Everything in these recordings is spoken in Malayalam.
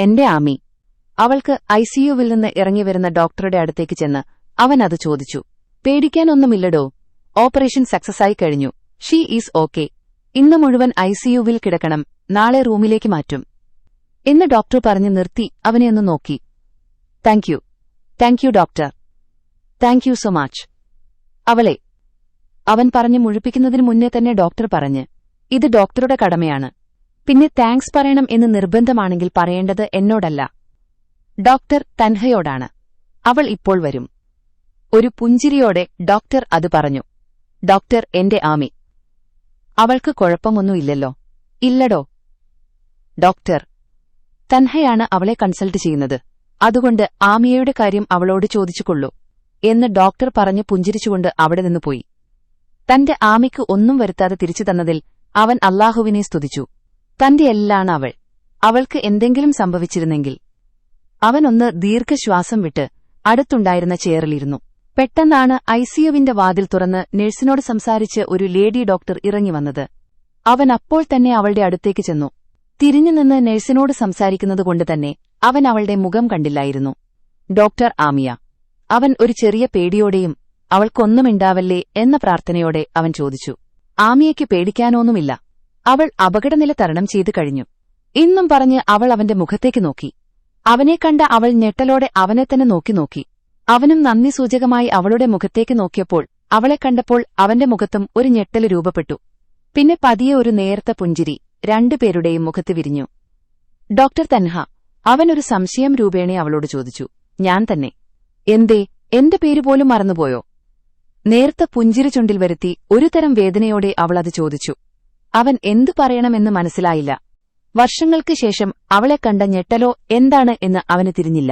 എന്റെ ആമി. അവൾക്ക് ഐസിയുവിൽ നിന്ന് ഇറങ്ങിവരുന്ന ഡോക്ടറുടെ അടുത്തേക്ക് ചെന്ന് അവൻ അത് ചോദിച്ചു. പേടിക്കാനൊന്നുമില്ലടോ, ഓപ്പറേഷൻ സക്സസായി കഴിഞ്ഞു. She is okay. ഇന്ന് മുഴുവൻ ഐസിയുവിൽ കിടക്കണം, നാളെ റൂമിലേക്ക് മാറ്റും എന്ന് ഡോക്ടർ പറഞ്ഞു നിർത്തി അവനെ ഒന്ന് നോക്കി. Thank you doctor. Thank you so much. അവളെ അവൻ പറഞ്ഞു മുഴുപ്പിക്കുന്നതിനു മുന്നേ തന്നെ ഡോക്ടർ പറഞ്ഞ്, ഇത് ഡോക്ടറുടെ കടമയാണ്. പിന്നെ താങ്ക്സ് പറയണം എന്ന് നിർബന്ധമാണെങ്കിൽ പറയേണ്ടത് എന്നോടല്ല, ഡോക്ടർ തൻഹയോടാണ്. അവൾ ഇപ്പോൾ വരും. ഒരു പുഞ്ചിരിയോടെ ഡോക്ടർ അത് പറഞ്ഞു. ഡോക്ടർ എന്റെ ആമി. അവൾക്ക് കുഴപ്പമൊന്നുമില്ലല്ലോ? ഇല്ലടോ ഡോക്ടർ. തൻഹയാണ് അവളെ കൺസൾട്ട് ചെയ്യുന്നത്, അതുകൊണ്ട് ആമിയയുടെ കാര്യം അവളോട് ചോദിച്ചുകൊള്ളൂ എന്ന് ഡോക്ടർ പറഞ്ഞ് പുഞ്ചിരിച്ചുകൊണ്ട് അവിടെ നിന്ന് പോയി. തന്റെ ആമിക്ക് ഒന്നും വരുത്താതെ തിരിച്ചു തന്നതിൽ അവൻ അല്ലാഹുവിനെ സ്തുതിച്ചു. തന്റെ എല്ലാണ് അവൾ. അവൾക്ക് എന്തെങ്കിലും സംഭവിച്ചിരുന്നെങ്കിൽ. അവനൊന്ന് ദീർഘശ്വാസം വിട്ട് അടുത്തുണ്ടായിരുന്ന ചെയറിലിരുന്നു. പെട്ടെന്നാണ് ഐസിയുവിന്റെ വാതിൽ തുറന്ന് നഴ്സിനോട് സംസാരിച്ച് ഒരു ലേഡി ഡോക്ടർ ഇറങ്ങിവന്നത്. അവൻ അപ്പോൾ തന്നെ അവളുടെ അടുത്തേക്ക് ചെന്നു. തിരിഞ്ഞുനിന്ന് നഴ്സിനോട് സംസാരിക്കുന്നതുകൊണ്ട് തന്നെ അവൻ അവളുടെ മുഖം കണ്ടില്ലായിരുന്നു. ഡോക്ടർ ആമിയ. അവൻ ഒരു ചെറിയ പേടിയോടെയും അവൾക്കൊന്നുമിണ്ടാവല്ലേ എന്ന പ്രാർത്ഥനയോടെ അവൻ ചോദിച്ചു. ആമിയയ്ക്ക് പേടിക്കാനൊന്നുമില്ല, അവൾ അപകടനില തരണം ചെയ്തു കഴിഞ്ഞു എന്നും പറഞ്ഞ് അവൾ അവന്റെ മുഖത്തേക്ക് നോക്കി. അവനെ കണ്ട അവൾ ഞെട്ടലോടെ അവനെ തന്നെ നോക്കി. അവനും നന്ദി സൂചകമായി അവളുടെ മുഖത്തേക്ക് നോക്കിയപ്പോൾ അവളെ കണ്ടപ്പോൾ അവന്റെ മുഖത്തും ഒരു ഞെട്ടല് രൂപപ്പെട്ടു. പിന്നെ പതിയെ ഒരു നേർത്ത പുഞ്ചിരി രണ്ടുപേരുടെയും മുഖത്ത് വിരിഞ്ഞു. ഡോക്ടർ തൻഹ. അവനൊരു സംശയം രൂപേണെ അവളോട് ചോദിച്ചു. ഞാൻ തന്നെ. എന്തേ, എന്റെ പേരുപോലും മറന്നുപോയോ? നേർത്ത പുഞ്ചിരി ചുണ്ടിൽ വരുത്തി ഒരുതരം വേദനയോടെ അവളത് ചോദിച്ചു. അവൻ എന്തു പറയണമെന്ന് മനസ്സിലായില്ല. വർഷങ്ങൾക്ക് ശേഷം അവളെ കണ്ട ഞെട്ടലോ എന്താണ് എന്ന് അവന് തിരിഞ്ഞില്ല.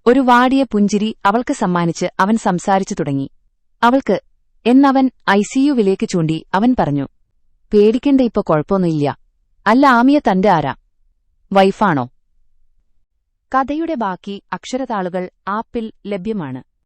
ഒരു വാടിയ പുഞ്ചിരി അവൾക്ക് സമ്മാനിച്ച് അവൻ സംസാരിച്ചു തുടങ്ങി. അവൾക്ക് എന്നവൻ ഐസിയുവിലേക്ക് ചൂണ്ടി അവൻ പറഞ്ഞു. പേടിക്കേണ്ട, ഇപ്പൊ കുഴപ്പമൊന്നുമില്ല. അല്ല, ആമിയ തന്റെ ആരാ? വൈഫാണോ? കഥയുടെ ബാക്കി അക്ഷരതാളുകൾ ആപ്പിൽ ലഭ്യമാണ്.